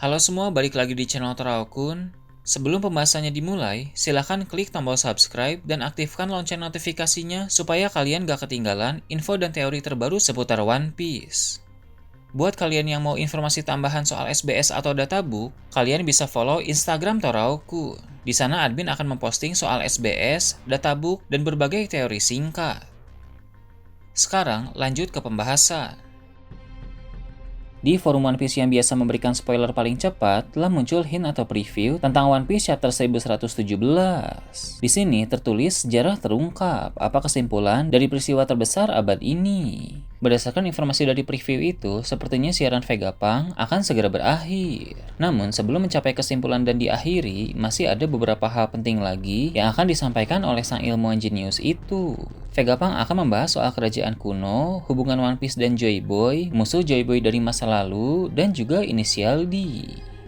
Halo semua, balik lagi di channel Teraokun. Sebelum pembahasannya dimulai, silahkan klik tombol subscribe dan aktifkan lonceng notifikasinya supaya kalian gak ketinggalan info dan teori terbaru seputar One Piece. Buat kalian yang mau informasi tambahan soal SBS atau databook, kalian bisa follow Instagram Teraokun. Di sana admin akan memposting soal SBS, databook, dan berbagai teori singkat. Sekarang lanjut ke pembahasan. Di forum One Piece yang biasa memberikan spoiler paling cepat, telah muncul hint atau preview tentang One Piece chapter 1117. Di sini tertulis sejarah terungkap, apa kesimpulan dari peristiwa terbesar abad ini. Berdasarkan informasi dari preview itu, sepertinya siaran Vegapunk akan segera berakhir. Namun, sebelum mencapai kesimpulan dan diakhiri, masih ada beberapa hal penting lagi yang akan disampaikan oleh sang ilmuwan jenius itu. Vegapunk akan membahas soal kerajaan kuno, hubungan One Piece dan Joy Boy, musuh Joy Boy dari masa lalu, dan juga inisial D.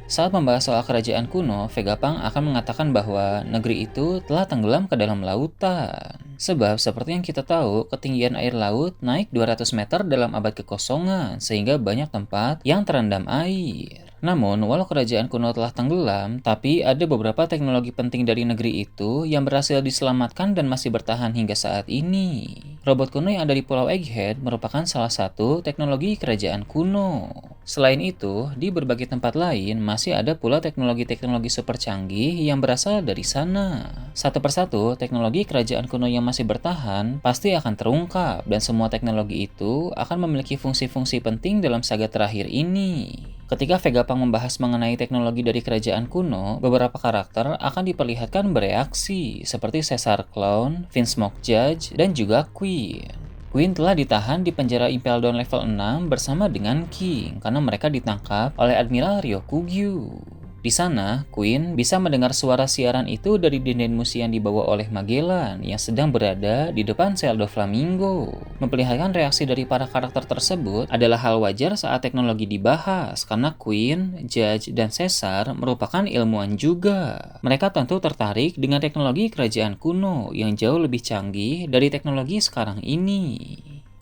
Saat membahas soal kerajaan kuno, Vegapunk akan mengatakan bahwa negeri itu telah tenggelam ke dalam lautan. Sebab seperti yang kita tahu, ketinggian air laut naik 200 meter dalam abad kekosongan, sehingga banyak tempat yang terendam air. Namun, walau kerajaan kuno telah tenggelam, tapi ada beberapa teknologi penting dari negeri itu yang berhasil diselamatkan dan masih bertahan hingga saat ini. Robot kuno yang ada di Pulau Egghead merupakan salah satu teknologi kerajaan kuno. Selain itu, di berbagai tempat lain masih ada pula teknologi-teknologi super canggih yang berasal dari sana. Satu persatu, teknologi kerajaan kuno yang masih bertahan pasti akan terungkap, dan semua teknologi itu akan memiliki fungsi-fungsi penting dalam saga terakhir ini. Ketika Vegapunk membahas mengenai teknologi dari kerajaan kuno, beberapa karakter akan diperlihatkan bereaksi, seperti Caesar Clown, Vince Smoke Judge, dan juga Queen. Queen telah ditahan di penjara Impel Down level 6 bersama dengan King, karena mereka ditangkap oleh Admiral Ryokugyu. Di sana, Queen bisa mendengar suara siaran itu dari denden musi yang dibawa oleh Magellan yang sedang berada di depan sel Doflamingo. Memperlihatkan reaksi dari para karakter tersebut adalah hal wajar saat teknologi dibahas, karena Queen, Judge, dan Caesar merupakan ilmuwan juga. Mereka tentu tertarik dengan teknologi kerajaan kuno yang jauh lebih canggih dari teknologi sekarang ini.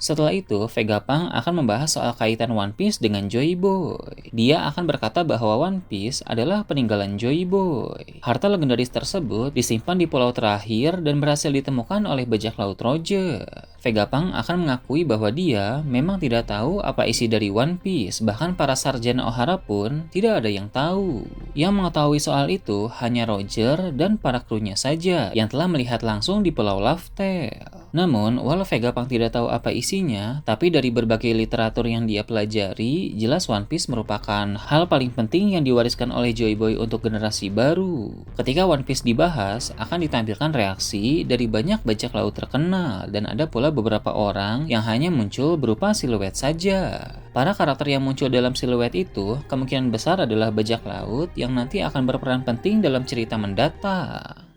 Setelah itu, Vegapunk akan membahas soal kaitan One Piece dengan Joy Boy. Dia akan berkata bahwa One Piece adalah peninggalan Joy Boy. Harta legendaris tersebut disimpan di pulau terakhir dan berhasil ditemukan oleh bajak laut Roger. Vegapunk akan mengakui bahwa dia memang tidak tahu apa isi dari One Piece, bahkan para sarjana Ohara pun tidak ada yang tahu. Yang mengetahui soal itu hanya Roger dan para krunya saja yang telah melihat langsung di Pulau Laugh-Tale. Namun, walau Vegapunk tidak tahu apa isinya, tapi dari berbagai literatur yang dia pelajari, jelas One Piece merupakan hal paling penting yang diwariskan oleh Joy Boy untuk generasi baru. Ketika One Piece dibahas, akan ditampilkan reaksi dari banyak bajak laut terkenal, dan ada pula beberapa orang yang hanya muncul berupa siluet saja. Para karakter yang muncul dalam siluet itu kemungkinan besar adalah bajak laut yang nanti akan berperan penting dalam cerita mendatang.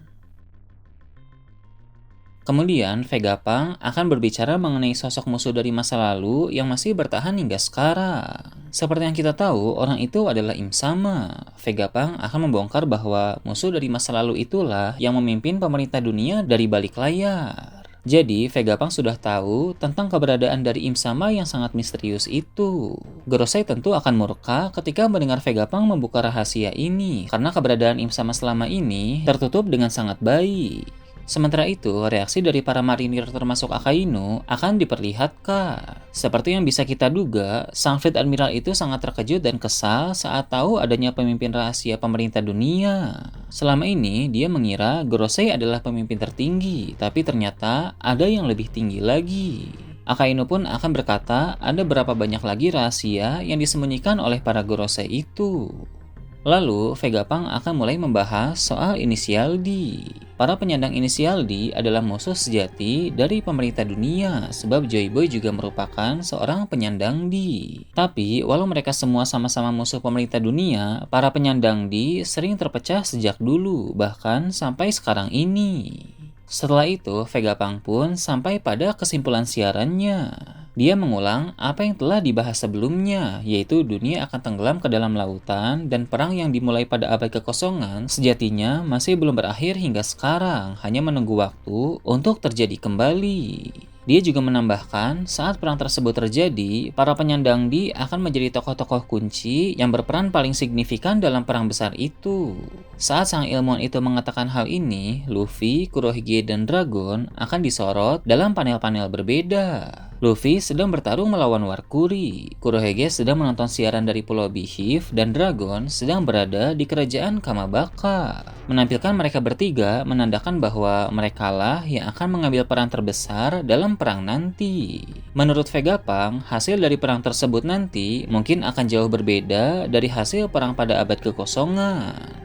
Kemudian, Vegapunk akan berbicara mengenai sosok musuh dari masa lalu yang masih bertahan hingga sekarang. Seperti yang kita tahu, orang itu adalah Im Sama. Vegapunk akan membongkar bahwa musuh dari masa lalu itulah yang memimpin pemerintah dunia dari balik layar. Jadi, Vegapunk sudah tahu tentang keberadaan dari Im Sama yang sangat misterius itu. Gorosei tentu akan murka ketika mendengar Vegapunk membuka rahasia ini, karena keberadaan Im Sama selama ini tertutup dengan sangat baik. Sementara itu, reaksi dari para marinir termasuk Akainu akan diperlihatkan. Seperti yang bisa kita duga, sang Fleet Admiral itu sangat terkejut dan kesal saat tahu adanya pemimpin rahasia pemerintah dunia. Selama ini, dia mengira Gorosei adalah pemimpin tertinggi, tapi ternyata ada yang lebih tinggi lagi. Akainu pun akan berkata ada berapa banyak lagi rahasia yang disembunyikan oleh para Gorosei itu. Lalu, Vegapunk akan mulai membahas soal inisial D. Para penyandang inisial D adalah musuh sejati dari pemerintah dunia, sebab Joy Boy juga merupakan seorang penyandang D. Tapi, walau mereka semua sama-sama musuh pemerintah dunia, para penyandang D sering terpecah sejak dulu, bahkan sampai sekarang ini. Setelah itu, Vegapunk pun sampai pada kesimpulan siarannya. Dia mengulang apa yang telah dibahas sebelumnya, yaitu dunia akan tenggelam ke dalam lautan dan perang yang dimulai pada abad kekosongan sejatinya masih belum berakhir hingga sekarang, hanya menunggu waktu untuk terjadi kembali. Dia juga menambahkan, saat perang tersebut terjadi, para penyandang Di akan menjadi tokoh-tokoh kunci yang berperan paling signifikan dalam perang besar itu. Saat sang ilmuwan itu mengatakan hal ini, Luffy, Kurohige, dan Dragon akan disorot dalam panel-panel berbeda. Luffy sedang bertarung melawan Warkuri, Kurohige sedang menonton siaran dari Pulau Beehive, dan Dragon sedang berada di kerajaan Kamabaka. Menampilkan mereka bertiga menandakan bahwa merekalah yang akan mengambil peran terbesar dalam perang nanti. Menurut Vegapunk, hasil dari perang tersebut nanti mungkin akan jauh berbeda dari hasil perang pada abad kekosongan.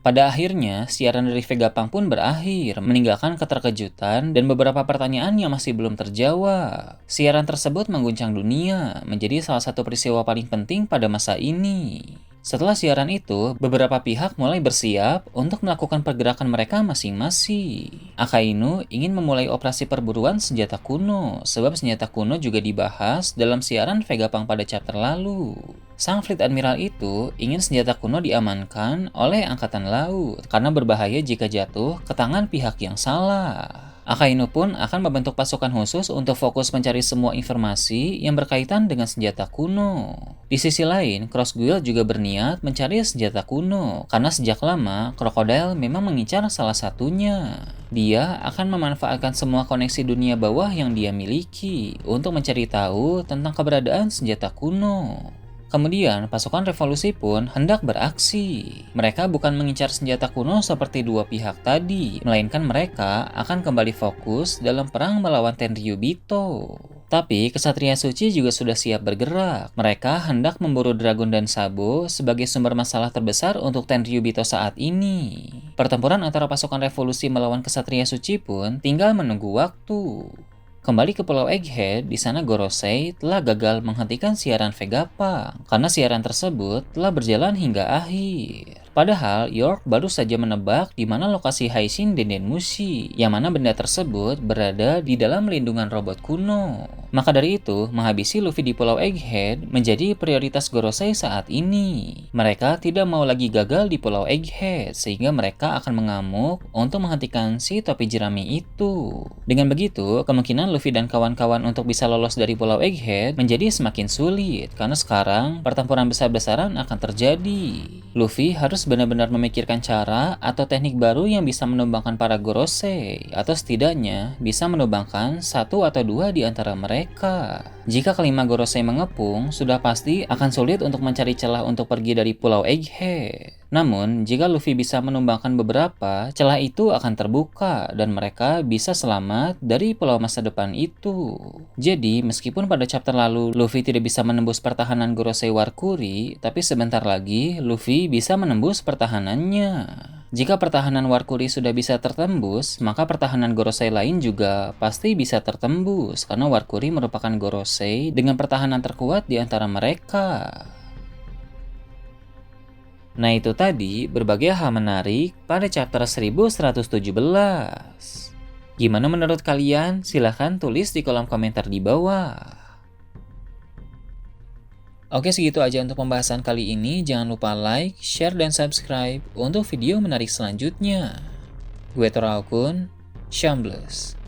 Pada akhirnya, siaran dari Vegapunk pun berakhir, meninggalkan keterkejutan dan beberapa pertanyaan yang masih belum terjawab. Siaran tersebut mengguncang dunia, menjadi salah satu peristiwa paling penting pada masa ini. Setelah siaran itu, beberapa pihak mulai bersiap untuk melakukan pergerakan mereka masing-masing. Akainu ingin memulai operasi perburuan senjata kuno, sebab senjata kuno juga dibahas dalam siaran Vegapunk pada chapter lalu. Sang Fleet Admiral itu ingin senjata kuno diamankan oleh Angkatan Laut, karena berbahaya jika jatuh ke tangan pihak yang salah. Akainu pun akan membentuk pasukan khusus untuk fokus mencari semua informasi yang berkaitan dengan senjata kuno. Di sisi lain, Crossguild juga berniat mencari senjata kuno, karena sejak lama Crocodile memang mengincar salah satunya. Dia akan memanfaatkan semua koneksi dunia bawah yang dia miliki untuk mencari tahu tentang keberadaan senjata kuno. Kemudian, pasukan revolusi pun hendak beraksi. Mereka bukan mengincar senjata kuno seperti dua pihak tadi, melainkan mereka akan kembali fokus dalam perang melawan Tenryubito. Tapi, Kesatria Suci juga sudah siap bergerak. Mereka hendak memburu Dragon dan Sabo sebagai sumber masalah terbesar untuk Tenryubito saat ini. Pertempuran antara pasukan revolusi melawan Kesatria Suci pun tinggal menunggu waktu. Kembali ke Pulau Egghead, di sana Gorosei telah gagal menghentikan siaran Vegapunk, karena siaran tersebut telah berjalan hingga akhir. Padahal, York baru saja menebak di mana lokasi Haishin Dendenmushi, yang mana benda tersebut berada di dalam lindungan robot kuno. Maka dari itu, menghabisi Luffy di Pulau Egghead menjadi prioritas Gorosei saat ini. Mereka tidak mau lagi gagal di Pulau Egghead, sehingga mereka akan mengamuk untuk menghentikan si topi jerami itu. Dengan begitu, kemungkinan Luffy dan kawan-kawan untuk bisa lolos dari Pulau Egghead menjadi semakin sulit, karena sekarang pertempuran besar-besaran akan terjadi. Luffy harus benar-benar memikirkan cara atau teknik baru yang bisa menumbangkan para Gorosei, atau setidaknya bisa menumbangkan satu atau dua di antara mereka. Jika kelima Gorosei mengepung, sudah pasti akan sulit untuk mencari celah untuk pergi dari Pulau Egghead. Namun, jika Luffy bisa menumbangkan beberapa, celah itu akan terbuka dan mereka bisa selamat dari pulau masa depan itu. Jadi, meskipun pada chapter lalu Luffy tidak bisa menembus pertahanan Gorosei Warkuri, tapi sebentar lagi Luffy bisa menembus pertahanannya. Jika pertahanan Warkuri sudah bisa tertembus, maka pertahanan Gorosei lain juga pasti bisa tertembus, karena Warkuri merupakan Gorosei dengan pertahanan terkuat di antara mereka. Nah, itu tadi berbagai hal menarik pada chapter 1117. Gimana menurut kalian? Silahkan tulis di kolom komentar di bawah. Oke, segitu aja untuk pembahasan kali ini. Jangan lupa like, share, dan subscribe untuk video menarik selanjutnya. Gue Toraokun, Shambles.